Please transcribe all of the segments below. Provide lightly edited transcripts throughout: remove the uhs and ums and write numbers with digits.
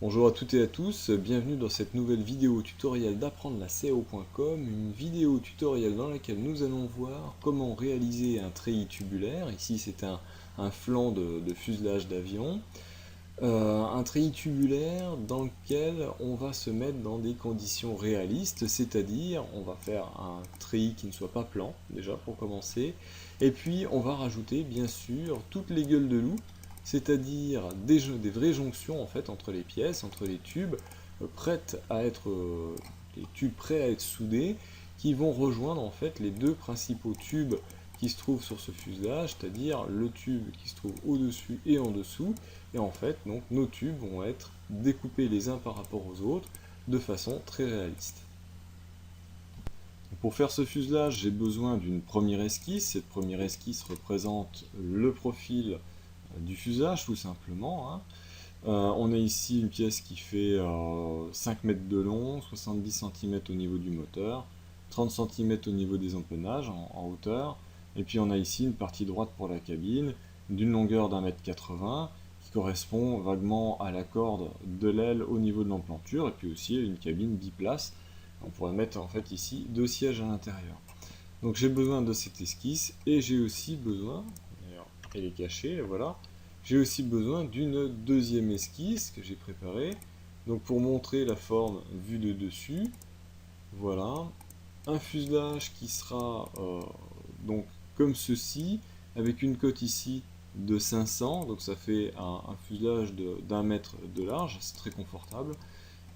Bonjour à toutes et à tous, bienvenue dans cette nouvelle vidéo tutoriel d'apprendre la SEO.com, une vidéo tutoriel dans laquelle nous allons voir comment réaliser un treillis tubulaire. Ici c'est un flanc de fuselage d'avion. Un treillis tubulaire dans lequel on va se mettre dans des conditions réalistes, c'est-à-dire on va faire un treillis qui ne soit pas plan, déjà pour commencer, et puis on va rajouter bien sûr toutes les gueules de loup, c'est-à-dire des vraies jonctions en fait entre les pièces, entre les tubes, prêtes à être, les tubes prêts à être soudés, qui vont rejoindre en fait les deux principaux tubes qui se trouvent sur ce fuselage, c'est-à-dire le tube qui se trouve au-dessus et en dessous, et en fait, donc, nos tubes vont être découpés les uns par rapport aux autres de façon très réaliste. Pour faire ce fuselage, j'ai besoin d'une première esquisse. Cette première esquisse représente le profil du fuselage, tout simplement. On a ici une pièce qui fait 5 mètres de long, 70 cm au niveau du moteur, 30 cm au niveau des empennages en hauteur, et puis on a ici une partie droite pour la cabine, d'une longueur d'1,80 m, qui correspond vaguement à la corde de l'aile au niveau de l'emplanture, et puis aussi une cabine biplace. On pourrait mettre en fait ici deux sièges à l'intérieur. Donc j'ai besoin de cette esquisse, et j'ai aussi besoin, d'ailleurs elle est cachée, voilà, j'ai aussi besoin d'une deuxième esquisse que j'ai préparée. Donc pour montrer la forme vue de dessus, voilà, un fuselage qui sera donc comme ceci, avec une cote ici de 500, donc ça fait un fuselage d'1 mètre de large, c'est très confortable.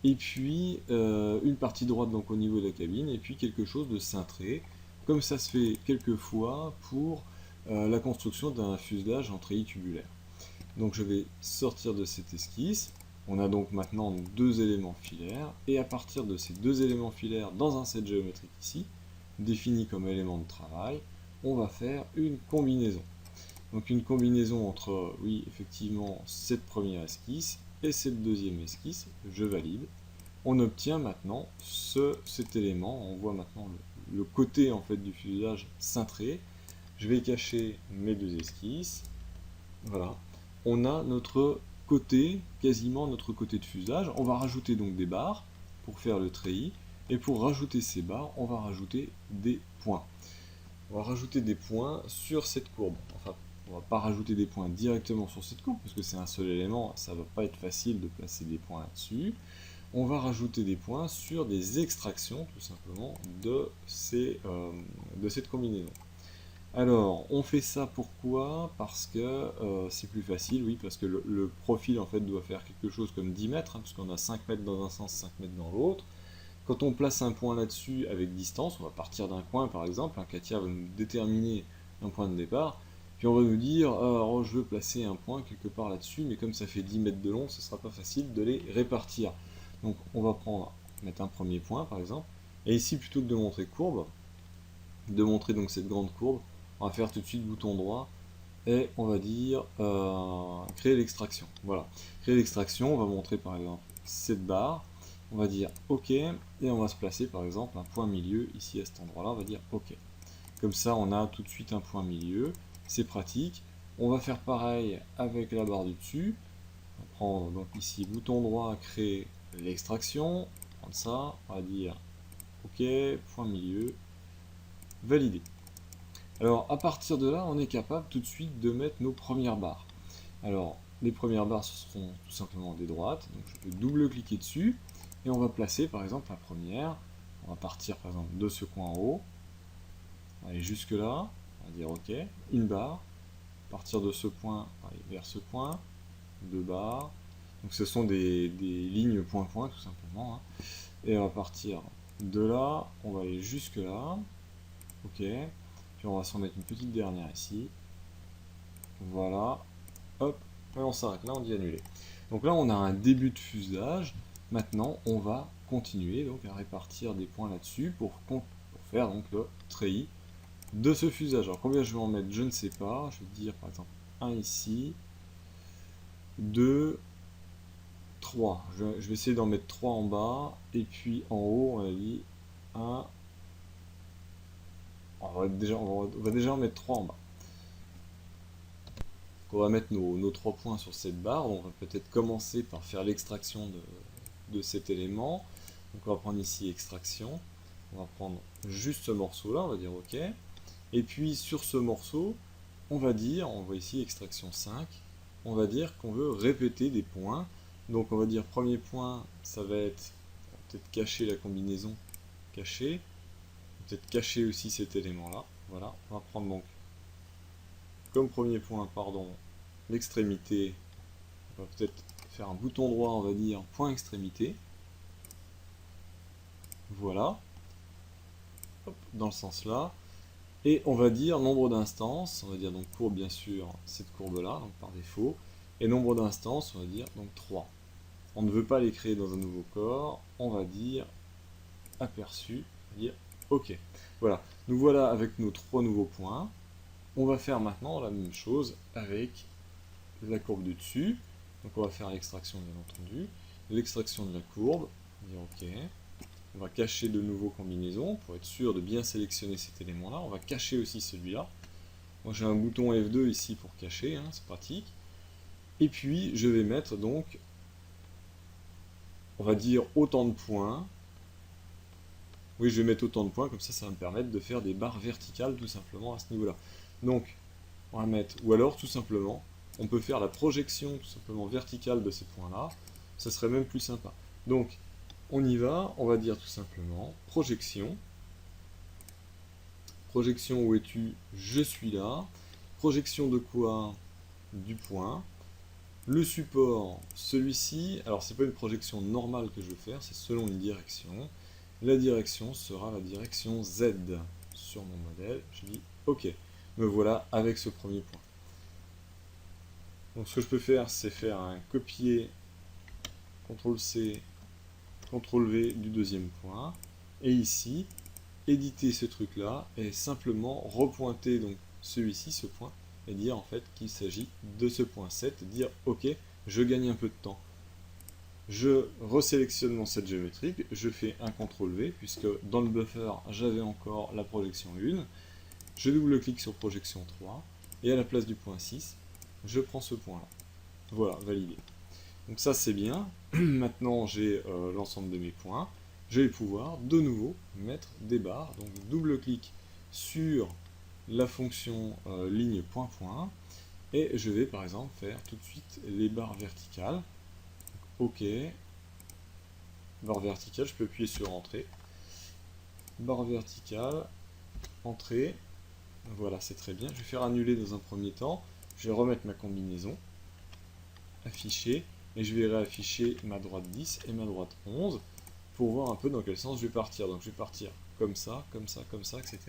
Et puis une partie droite donc au niveau de la cabine, et puis quelque chose de cintré, comme ça se fait quelquefois pour la construction d'un fuselage en treillis tubulaire. Donc je vais sortir de cette esquisse. On a donc maintenant deux éléments filaires, et à partir de ces deux éléments filaires dans un set géométrique ici, défini comme élément de travail, on va faire une combinaison. Donc une combinaison entre, oui, effectivement, cette première esquisse et cette deuxième esquisse, je valide. On obtient maintenant cet élément, on voit maintenant le côté en fait du fuselage cintré. Je vais cacher mes deux esquisses, voilà. On a notre côté, quasiment notre côté de fuselage. On va rajouter donc des barres pour faire le treillis, et pour rajouter ces barres, on va rajouter des points. On va rajouter des points sur cette courbe. Enfin, on va pas rajouter des points directement sur cette courbe, parce que c'est un seul élément, ça va pas être facile de placer des points là-dessus. On va rajouter des points sur des extractions, tout simplement, de cette combinaison. Alors, on fait ça pourquoi? Parce que c'est plus facile, oui, parce que le profil en fait doit faire quelque chose comme 10 mètres, puisqu'on a 5 mètres dans un sens, 5 mètres dans l'autre. Quand on place un point là-dessus avec distance, on va partir d'un coin par exemple, Katia va nous déterminer un point de départ, puis on va nous dire, oh, je veux placer un point quelque part là-dessus, mais comme ça fait 10 mètres de long, ce ne sera pas facile de les répartir. Donc on va mettre un premier point par exemple, et ici plutôt que de montrer courbe, de montrer donc cette grande courbe, on va faire tout de suite bouton droit, et on va dire créer l'extraction. Voilà, créer l'extraction, on va montrer par exemple cette barre, on va dire OK, et on va se placer par exemple un point milieu ici à cet endroit-là, on va dire OK. Comme ça, on a tout de suite un point milieu, c'est pratique. On va faire pareil avec la barre du dessus. On va prendre donc ici bouton droit, créer l'extraction, prendre ça, on va dire OK, point milieu, valider. Alors à partir de là, on est capable tout de suite de mettre nos premières barres. Alors les premières barres, ce seront tout simplement des droites, donc je peux double-cliquer dessus, et on va placer par exemple la première. On va partir par exemple de ce coin en haut, on va aller jusque là, on va dire OK, une barre, partir de ce point, aller vers ce point, deux barres, donc ce sont des lignes point-point tout simplement, et on va partir de là, on va aller jusque là, OK, puis on va s'en mettre une petite dernière ici, voilà, hop, et on s'arrête là, on dit annuler. Donc là on a un début de fuselage. Maintenant on va continuer donc à répartir des points là-dessus pour faire donc le treillis de ce fuselage. Alors combien je vais en mettre, je ne sais pas. Je vais dire par exemple un ici, 2, 3. Je vais essayer d'en mettre 3 en bas, et puis en haut on a dit 1. On va déjà en mettre 3 en bas. on va mettre nos 3 points sur cette barre. On va peut-être commencer par faire l'extraction de cet élément. Donc on va prendre ici extraction. On va prendre juste ce morceau-là, on va dire OK. Et puis sur ce morceau, on voit ici extraction 5, on va dire qu'on veut répéter des points. Donc on va dire premier point, ça va être peut-être cacher la combinaison, cacher, peut-être cacher aussi cet élément-là. Voilà, on va prendre donc comme premier point, l'extrémité. On va peut-être faire un bouton droit, on va dire point extrémité. Voilà, hop, dans le sens là. Et on va dire nombre d'instances, on va dire donc courbe bien sûr, cette courbe-là, donc par défaut. Et nombre d'instances, on va dire donc 3. On ne veut pas les créer dans un nouveau corps, on va dire aperçu, on va dire OK. Voilà, nous voilà avec nos 3 nouveaux points. On va faire maintenant la même chose avec la courbe du dessus. Donc on va faire l'extraction bien entendu. L'extraction de la courbe, on va dire OK. On va cacher de nouveau combinaison pour être sûr de bien sélectionner cet élément-là. On va cacher aussi celui-là. Moi j'ai un bouton F2 ici pour cacher, hein, c'est pratique. Et puis je vais mettre donc, on va dire autant de points. Oui, je vais mettre autant de points, comme ça va me permettre de faire des barres verticales tout simplement à ce niveau-là. Donc on va mettre, ou alors tout simplement, on peut faire la projection tout simplement verticale de ces points-là. Ça serait même plus sympa. Donc on y va, on va dire tout simplement projection. Projection, où es-tu? Je suis là. Projection de quoi? Du point. Le support, celui-ci, alors c'est pas une projection normale que je vais faire, c'est selon une direction. La direction sera la direction Z sur mon modèle. Je dis OK. Me voilà avec ce premier point. Donc ce que je peux faire, c'est faire un copier, CTRL-C, CTRL-V du deuxième point. Et ici, éditer ce truc-là et simplement repointer donc celui-ci, ce point, et dire en fait qu'il s'agit de ce point 7, dire OK, je gagne un peu de temps. Je resélectionne mon set géométrique, je fais un CTRL-V, puisque dans le buffer, j'avais encore la projection 1. Je double-clique sur projection 3, et à la place du point 6, je prends ce point-là. Voilà, validé. Donc ça c'est bien. Maintenant j'ai l'ensemble de mes points. Je vais pouvoir de nouveau mettre des barres. Donc double-clic sur la fonction ligne point-point. Et je vais par exemple faire tout de suite les barres verticales. OK. Barre verticale, je peux appuyer sur Entrée. Barre verticale, Entrée. Voilà, c'est très bien. Je vais faire annuler dans un premier temps. Je vais remettre ma combinaison. Afficher. Et je vais réafficher ma droite 10 et ma droite 11 pour voir un peu dans quel sens je vais partir. Donc je vais partir comme ça, comme ça, comme ça, etc.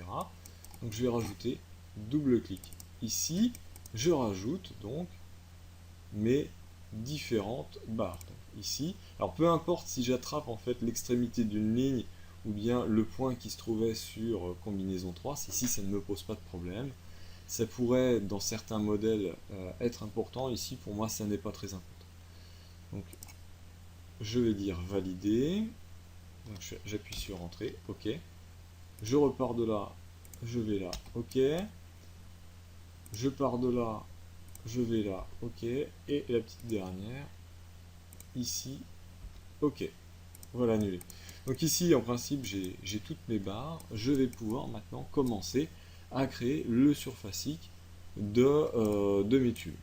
Donc je vais rajouter double-clic. Ici, je rajoute donc mes différentes barres. Donc, ici, alors peu importe si j'attrape en fait l'extrémité d'une ligne ou bien le point qui se trouvait sur combinaison 3, ici ça ne me pose pas de problème. Ça pourrait dans certains modèles être important, ici pour moi ça n'est pas très important. Donc je vais dire valider, j'appuie sur entrée, OK. Je repars de là, je vais là, OK. Je pars de là, je vais là, OK. Et la petite dernière, ici, OK. Voilà, annulé. Donc ici, en principe, j'ai toutes mes barres. Je vais pouvoir maintenant commencer à créer le surfacique de mes tubes.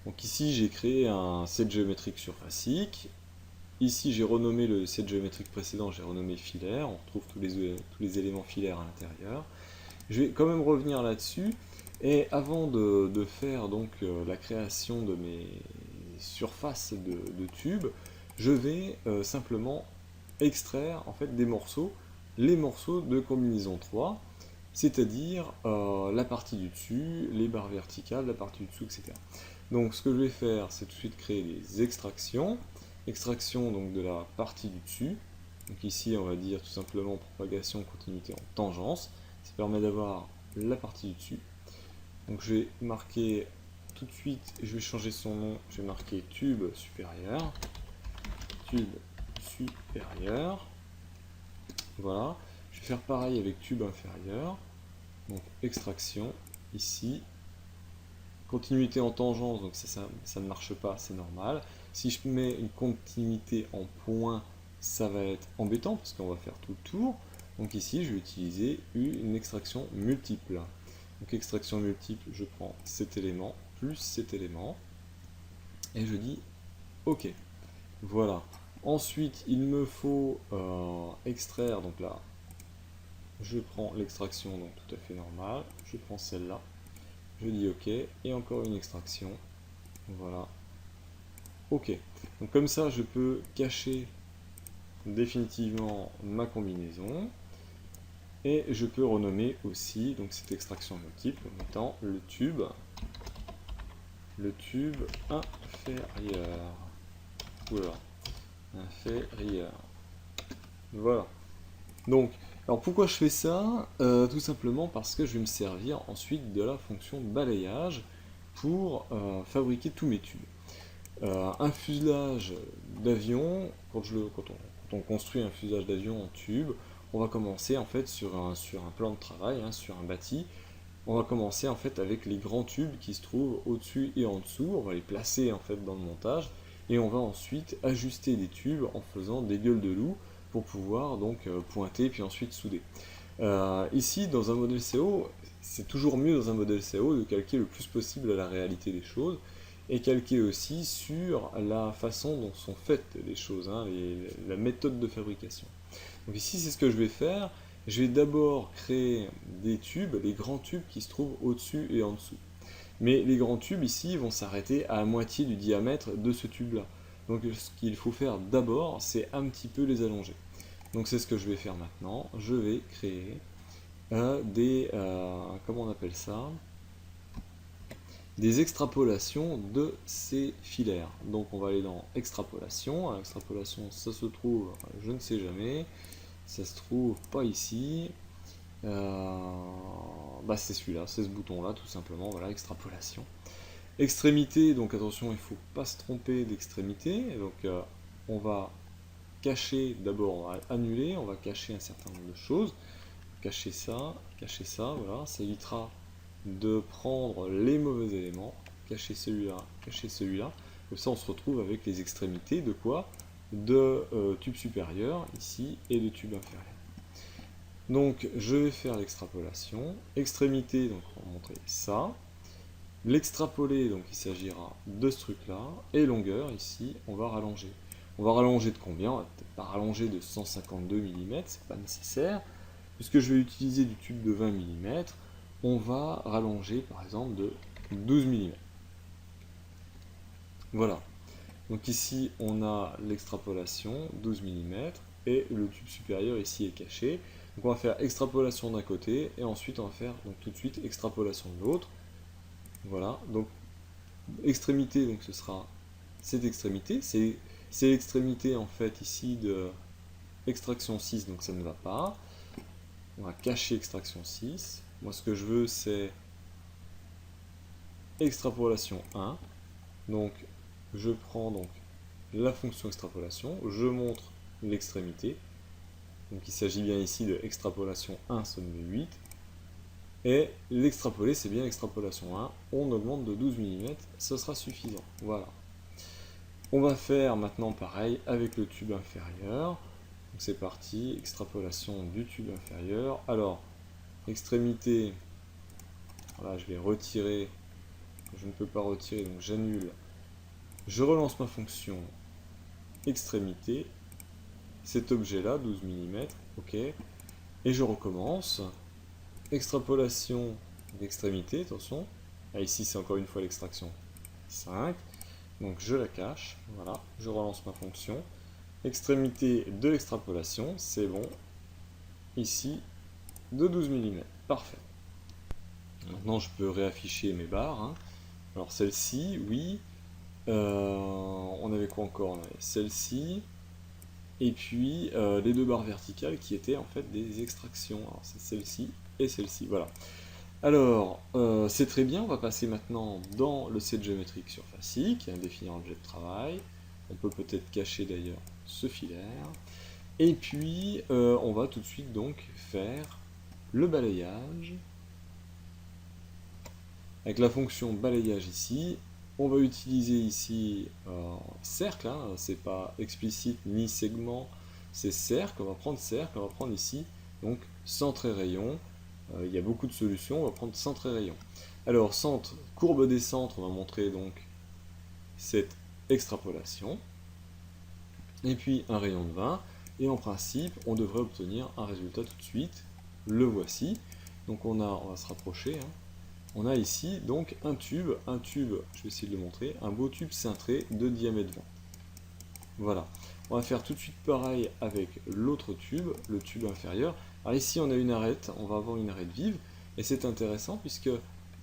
Donc ici, j'ai créé un set géométrique surfacique. Ici, j'ai renommé le set géométrique précédent, j'ai renommé filaire. On retrouve tous les éléments filaires à l'intérieur. Je vais quand même revenir là-dessus. Et avant de faire donc la création de mes surfaces de tubes, je vais simplement extraire en fait des morceaux, les morceaux de combinaison 3, c'est-à-dire la partie du dessus, les barres verticales, la partie du dessous, etc. Donc ce que je vais faire, c'est tout de suite créer des extractions. Extraction donc de la partie du dessus. Donc ici on va dire tout simplement propagation continuité en tangence. Ça permet d'avoir la partie du dessus. Donc je vais marquer tout de suite, je vais changer son nom, je vais marquer tube supérieur. Tube supérieur. Voilà. Je vais faire pareil avec tube inférieur. Donc extraction ici. continuité en tangence, donc ça ne marche pas, c'est normal. Si je mets une continuité en point, ça va être embêtant parce qu'on va faire tout le tour. Donc ici, je vais utiliser une extraction multiple. Donc extraction multiple, je prends cet élément plus cet élément et je dis OK. Voilà. Ensuite, il me faut extraire, donc là, je prends l'extraction, donc tout à fait normal. Je prends celle-là, je dis OK, et encore une extraction. Voilà. OK. Donc comme ça, je peux cacher définitivement ma combinaison. Et je peux renommer aussi donc cette extraction multiple en mettant le tube inférieur. Voilà. Inférieur. Voilà. Donc, alors pourquoi je fais ça? Tout simplement parce que je vais me servir ensuite de la fonction balayage pour fabriquer tous mes tubes. Un fuselage d'avion, quand on construit un fuselage d'avion en tube, on va commencer en fait sur un plan de travail, hein, sur un bâti. On va commencer en fait avec les grands tubes qui se trouvent au-dessus et en dessous. On va les placer en fait dans le montage et on va ensuite ajuster les tubes en faisant des gueules de loup pour pouvoir donc pointer puis ensuite souder. Ici, dans un modèle CO, c'est toujours mieux dans un modèle CO de calquer le plus possible à la réalité des choses et calquer aussi sur la façon dont sont faites les choses, hein, la méthode de fabrication. Donc ici, c'est ce que je vais faire. Je vais d'abord créer des tubes, les grands tubes qui se trouvent au-dessus et en dessous. Mais les grands tubes ici vont s'arrêter à moitié du diamètre de ce tube-là. Donc ce qu'il faut faire d'abord, c'est un petit peu les allonger. Donc c'est ce que je vais faire maintenant. Je vais créer comment on appelle ça? Des extrapolations de ces filaires. Donc on va aller dans extrapolation. Extrapolation, ça se trouve, je ne sais jamais, ça se trouve pas ici. C'est celui-là, c'est ce bouton-là, tout simplement. Voilà, extrapolation. Extrémité, donc attention, il ne faut pas se tromper d'extrémité. Donc on va cacher, d'abord on va annuler, on va cacher un certain nombre de choses. Cacher ça, voilà, ça évitera de prendre les mauvais éléments, cacher celui-là, comme ça on se retrouve avec les extrémités de quoi? De tube supérieur ici et de tube inférieur. Donc je vais faire l'extrapolation, extrémité, donc on va montrer ça, l'extrapoler, donc il s'agira de ce truc là, et longueur ici on va rallonger. On va rallonger de combien? On va peut-être pas rallonger de 152 mm, c'est pas nécessaire, puisque je vais utiliser du tube de 20 mm, on va rallonger par exemple de 12 mm. Voilà. Donc ici on a l'extrapolation, 12 mm, et le tube supérieur ici est caché. Donc on va faire extrapolation d'un côté, et ensuite on va faire donc, tout de suite extrapolation de l'autre. Voilà, donc extrémité, donc ce sera cette extrémité. C'est l'extrémité en fait ici de extraction 6, donc ça ne va pas. On va cacher extraction 6. Moi ce que je veux c'est extrapolation 1. Donc je prends donc la fonction extrapolation, je montre l'extrémité. Donc il s'agit bien ici de extrapolation 1, ça nous met 8. Et l'extrapoler, c'est bien extrapolation 1. On augmente de 12 mm, ce sera suffisant. Voilà. On va faire maintenant pareil avec le tube inférieur. Donc c'est parti, extrapolation du tube inférieur. Alors, extrémité, voilà, je vais retirer, je ne peux pas retirer, donc j'annule. Je relance ma fonction extrémité, cet objet-là, 12 mm, ok, et je recommence. Extrapolation d'extrémité, attention. Ah, ici, c'est encore une fois l'extraction 5. Donc je la cache, voilà, je relance ma fonction. Extrémité de l'extrapolation, c'est bon. Ici, de 12 mm. Parfait. Maintenant, je peux réafficher mes barres. Hein. Alors celle-ci, oui. On avait quoi encore? On avait celle-ci. Et puis les deux barres verticales qui étaient en fait des extractions. Alors c'est celle-ci et celle-ci. Voilà. Alors, c'est très bien, on va passer maintenant dans le set géométrique surfacique, définir l'objet de travail. On peut peut-être cacher d'ailleurs ce filaire. Et puis, on va tout de suite donc faire le balayage Avec la fonction balayage ici, on va utiliser ici cercle, hein, c'est pas explicite ni segment, c'est cercle, on va prendre cercle, on va prendre ici, donc centre et rayon. Il y a beaucoup de solutions, on va prendre centre et rayon. Alors centre, courbe des centres, on va montrer donc cette extrapolation, et puis un rayon de 20, et en principe, on devrait obtenir un résultat tout de suite, le voici. Donc on va se rapprocher, hein. On a ici donc un tube, je vais essayer de le montrer, un beau tube cintré de diamètre 20. Voilà. On va faire tout de suite pareil avec l'autre tube, le tube inférieur. Alors ici on a une arête, on va avoir une arête vive, et c'est intéressant puisque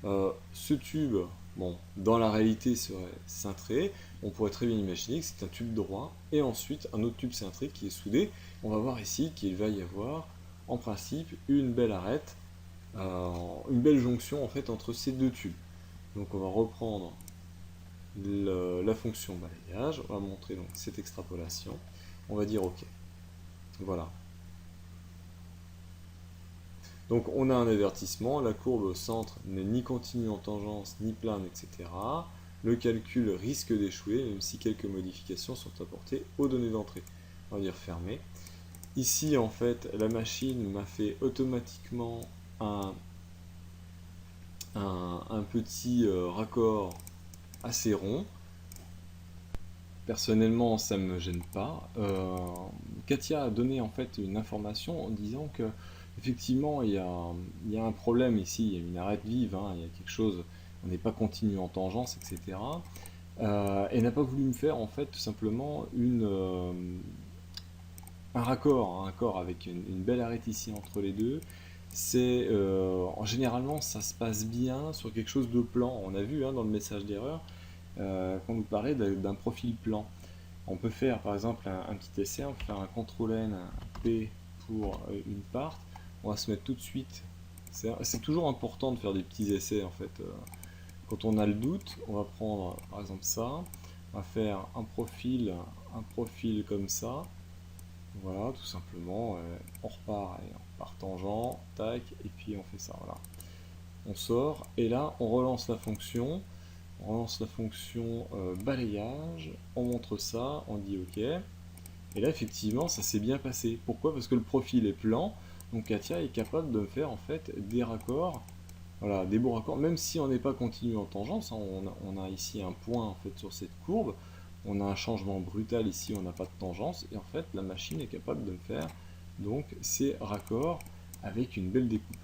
ce tube, bon, dans la réalité serait cintré, on pourrait très bien imaginer que c'est un tube droit, et ensuite un autre tube cintré qui est soudé. On va voir ici qu'il va y avoir en principe une belle arête, une belle jonction en fait entre ces deux tubes. Donc on va reprendre la fonction balayage, on va montrer donc cette extrapolation, on va dire OK. Voilà. Donc on a un avertissement, la courbe au centre n'est ni continue en tangence, ni plane, etc. Le calcul risque d'échouer, même si quelques modifications sont apportées aux données d'entrée. On va dire fermé. Ici, en fait, la machine m'a fait automatiquement un petit raccord assez rond. Personnellement, ça ne me gêne pas. Katia a donné en fait une information en disant que effectivement il y a un problème ici, il y a une arête vive, hein, il y a quelque chose, on n'est pas continu en tangence, etc. Elle n'a pas voulu me faire en fait tout simplement un raccord avec une belle arête ici entre les deux. C'est généralement ça se passe bien sur quelque chose de plan. On a vu hein, dans le message d'erreur qu'on nous parlait d'un profil plan. On peut faire par exemple un petit essai, on peut faire un CTRL-N, un P pour une part. On va se mettre tout de suite. C'est toujours important de faire des petits essais en fait. Quand on a le doute, on va prendre par exemple ça. On va faire un profil comme ça. Voilà, tout simplement. On repart, allez, on part tangent, tac, et puis on fait ça. Voilà. On sort et là on relance la fonction. On lance la fonction balayage, on montre ça, on dit OK. Et là, effectivement, ça s'est bien passé. Pourquoi? Parce que le profil est plan, donc Katia est capable de me faire en fait des raccords, voilà, des beaux raccords, même si on n'est pas continu en tangence, hein, on a ici un point en fait sur cette courbe, on a un changement brutal ici, on n'a pas de tangence, et en fait la machine est capable de me faire donc ces raccords avec une belle découpe.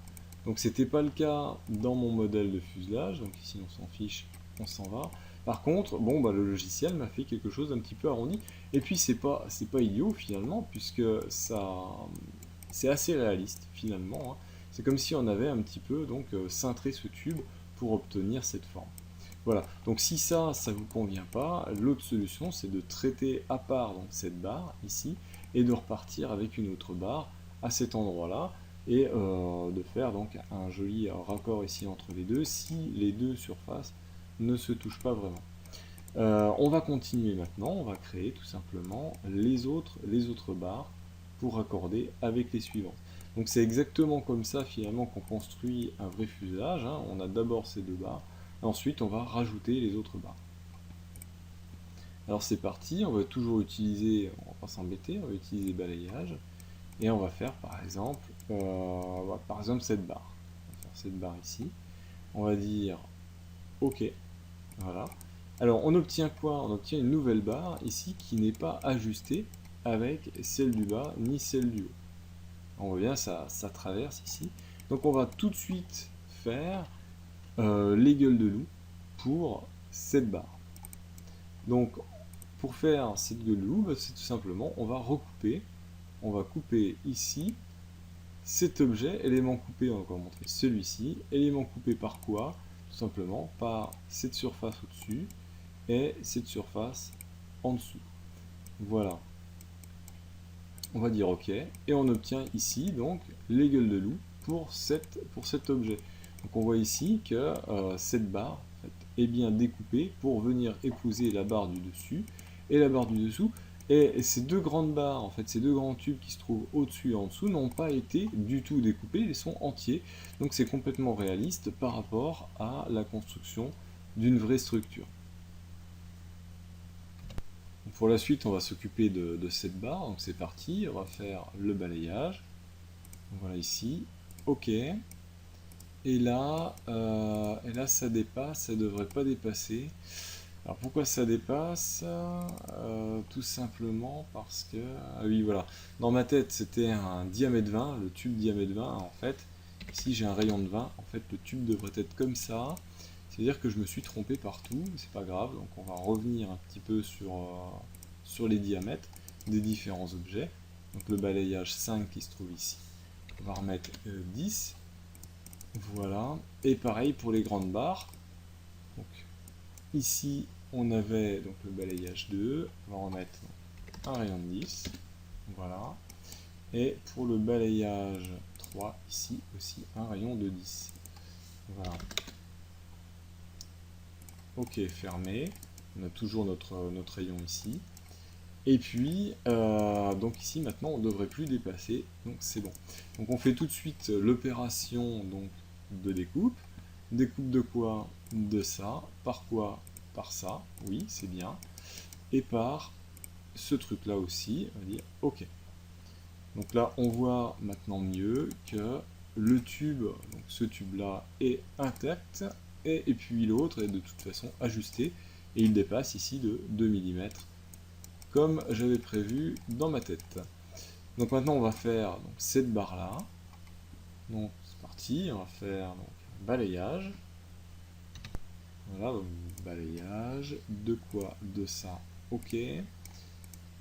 Donc c'était pas le cas dans mon modèle de fuselage, donc ici on s'en fiche, on s'en va. Par contre, bon, bah, le logiciel m'a fait quelque chose d'un petit peu arrondi. Et puis c'est pas idiot finalement, puisque c'est assez réaliste finalement, hein. C'est comme si on avait un petit peu donc cintré ce tube pour obtenir cette forme. Voilà. Donc si ça vous convient pas, l'autre solution c'est de traiter à part donc cette barre ici et de repartir avec une autre barre à cet endroit-là et de faire donc un joli raccord ici entre les deux si les deux surfaces ne se touchent pas vraiment. On va continuer maintenant, on va créer tout simplement les autres barres pour raccorder avec les suivantes. Donc c'est exactement comme ça finalement qu'on construit un vrai fuselage, hein. On a d'abord ces deux barres, ensuite on va rajouter les autres barres. Alors c'est parti, on va toujours utiliser, on va pas s'embêter, on va utiliser balayage, et on va faire par exemple cette barre. On va faire cette barre ici, on va dire OK, voilà. Alors on obtient quoi? On obtient une nouvelle barre ici qui n'est pas ajustée avec celle du bas ni celle du haut. On voit bien ça traverse ici. Donc on va tout de suite faire les gueules de loup pour cette barre. Donc pour faire cette gueule de loup, bah, c'est tout simplement on va recouper. On va couper ici cet objet, élément coupé, on va encore montrer celui-ci, élément coupé par quoi? Tout simplement par cette surface au-dessus et cette surface en dessous. Voilà. On va dire OK, et on obtient ici donc les gueules de loup pour cet objet. Donc on voit ici que cette barre en fait, est bien découpée pour venir épouser la barre du dessus, et la barre du dessous Et ces deux grandes barres, en fait, ces deux grands tubes qui se trouvent au-dessus et en dessous, n'ont pas été du tout découpés, ils sont entiers. Donc c'est complètement réaliste par rapport à la construction d'une vraie structure. Donc pour la suite, on va s'occuper de cette barre. Donc c'est parti, on va faire le balayage. Donc voilà ici. OK. Et là, ça dépasse, ça devrait pas dépasser. Alors pourquoi ça dépasse? Tout simplement parce que... Ah oui, voilà. Dans ma tête, c'était un diamètre 20, le tube diamètre 20. En fait, ici j'ai un rayon de 20. En fait, le tube devrait être comme ça. C'est-à-dire que je me suis trompé partout, mais c'est pas grave. Donc on va revenir un petit peu sur les diamètres des différents objets. Donc le balayage 5 qui se trouve ici. On va remettre 10. Voilà. Et pareil pour les grandes barres. Donc ici, on avait donc le balayage 2, on va remettre un rayon de 10, voilà. Et pour le balayage 3, ici aussi un rayon de 10. Voilà. OK, fermé. On a toujours notre rayon ici. Et puis, donc ici maintenant on ne devrait plus dépasser, donc c'est bon. Donc on fait tout de suite l'opération de découpe. Découpe de quoi? De ça. Par quoi? Par ça. Oui, c'est bien. Et par ce truc là aussi, on va dire OK. Donc là on voit maintenant mieux que le tube, donc ce tube là est intact, et puis l'autre est de toute façon ajusté, et il dépasse ici de 2 mm, comme j'avais prévu dans ma tête. Donc maintenant on va faire donc, cette barre là. Donc c'est parti, on va faire donc, balayage. Voilà, donc balayage, de quoi? De ça, OK.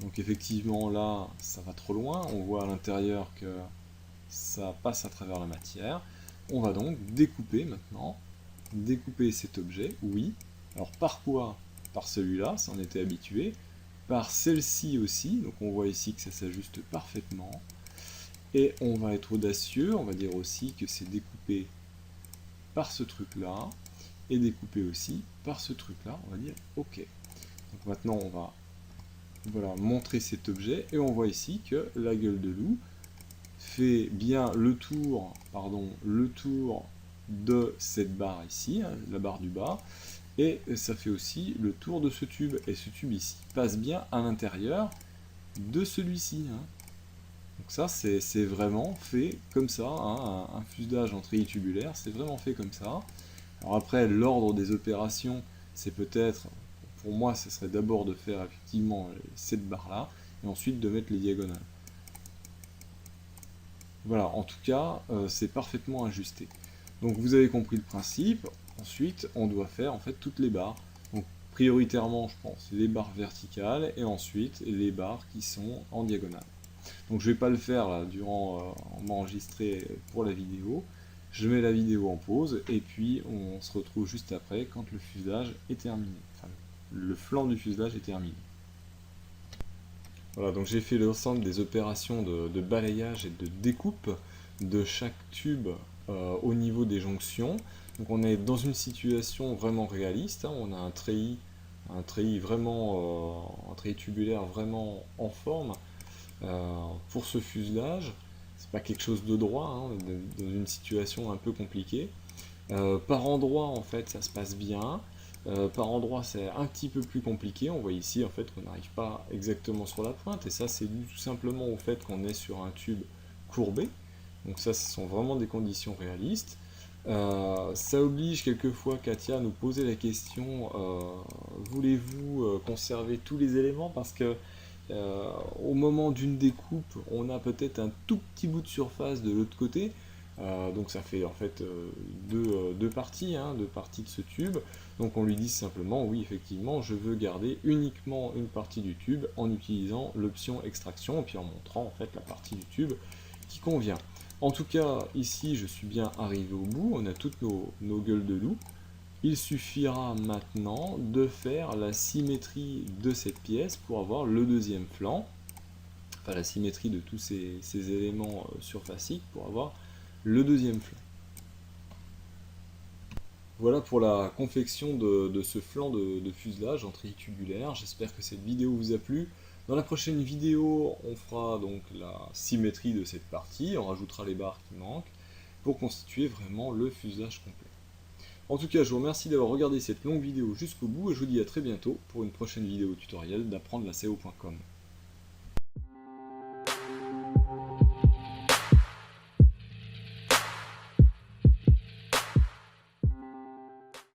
Donc effectivement là, ça va trop loin, on voit à l'intérieur que ça passe à travers la matière. On va donc découper maintenant, découper cet objet, oui. Alors par quoi? Par celui-là, ça en était habitué. Par celle-ci aussi, donc on voit ici que ça s'ajuste parfaitement. Et on va être audacieux, on va dire aussi que c'est découpé par ce truc-là, et découpé aussi par ce truc-là, on va dire OK. Donc maintenant on va montrer cet objet, et on voit ici que la gueule de loup fait bien le tour de cette barre ici, hein, la barre du bas, et ça fait aussi le tour de ce tube, et ce tube ici passe bien à l'intérieur de celui-ci. Hein. Donc ça, c'est vraiment fait comme ça, hein, un fuselage en treillis tubulaire, c'est vraiment fait comme ça. Alors après, l'ordre des opérations, c'est peut-être, pour moi, ce serait d'abord de faire effectivement cette barre-là, et ensuite de mettre les diagonales. Voilà, en tout cas, c'est parfaitement ajusté. Donc vous avez compris le principe. Ensuite, on doit faire en fait toutes les barres. Donc prioritairement, je pense, les barres verticales, et ensuite les barres qui sont en diagonale. Donc je ne vais pas le faire là, durant m'enregistrer pour la vidéo. Je mets la vidéo en pause, et puis on se retrouve juste après quand le fuselage est terminé. Enfin, le flanc du fuselage est terminé. Voilà, donc j'ai fait l'ensemble des opérations de balayage et de découpe de chaque tube au niveau des jonctions. Donc on est dans une situation vraiment réaliste, hein. On a un treillis vraiment, un treillis tubulaire vraiment en forme pour ce fuselage. C'est pas quelque chose de droit, hein, dans une situation un peu compliquée. Par endroit, en fait, ça se passe bien. Par endroit, c'est un petit peu plus compliqué. On voit ici en fait qu'on n'arrive pas exactement sur la pointe, et ça c'est dû tout simplement au fait qu'on est sur un tube courbé. Donc ça, ce sont vraiment des conditions réalistes. Ça oblige quelquefois Katia à nous poser la question voulez-vous conserver tous les éléments, parce que au moment d'une découpe, on a peut-être un tout petit bout de surface de l'autre côté. Donc ça fait en fait deux parties, hein, deux parties de ce tube. Donc on lui dit simplement oui, effectivement, je veux garder uniquement une partie du tube en utilisant l'option extraction, et puis en montrant en fait la partie du tube qui convient. En tout cas, ici je suis bien arrivé au bout, on a toutes nos gueules de loup. Il suffira maintenant de faire la symétrie de cette pièce pour avoir le deuxième flanc, enfin la symétrie de tous ces éléments surfaciques pour avoir le deuxième flanc. Voilà pour la confection de ce flanc de fuselage en treillis tubulaire. J'espère que cette vidéo vous a plu. Dans la prochaine vidéo, on fera donc la symétrie de cette partie, on rajoutera les barres qui manquent, pour constituer vraiment le fuselage complet. En tout cas, je vous remercie d'avoir regardé cette longue vidéo jusqu'au bout, et je vous dis à très bientôt pour une prochaine vidéo tutoriel d'apprendre la SEO.com.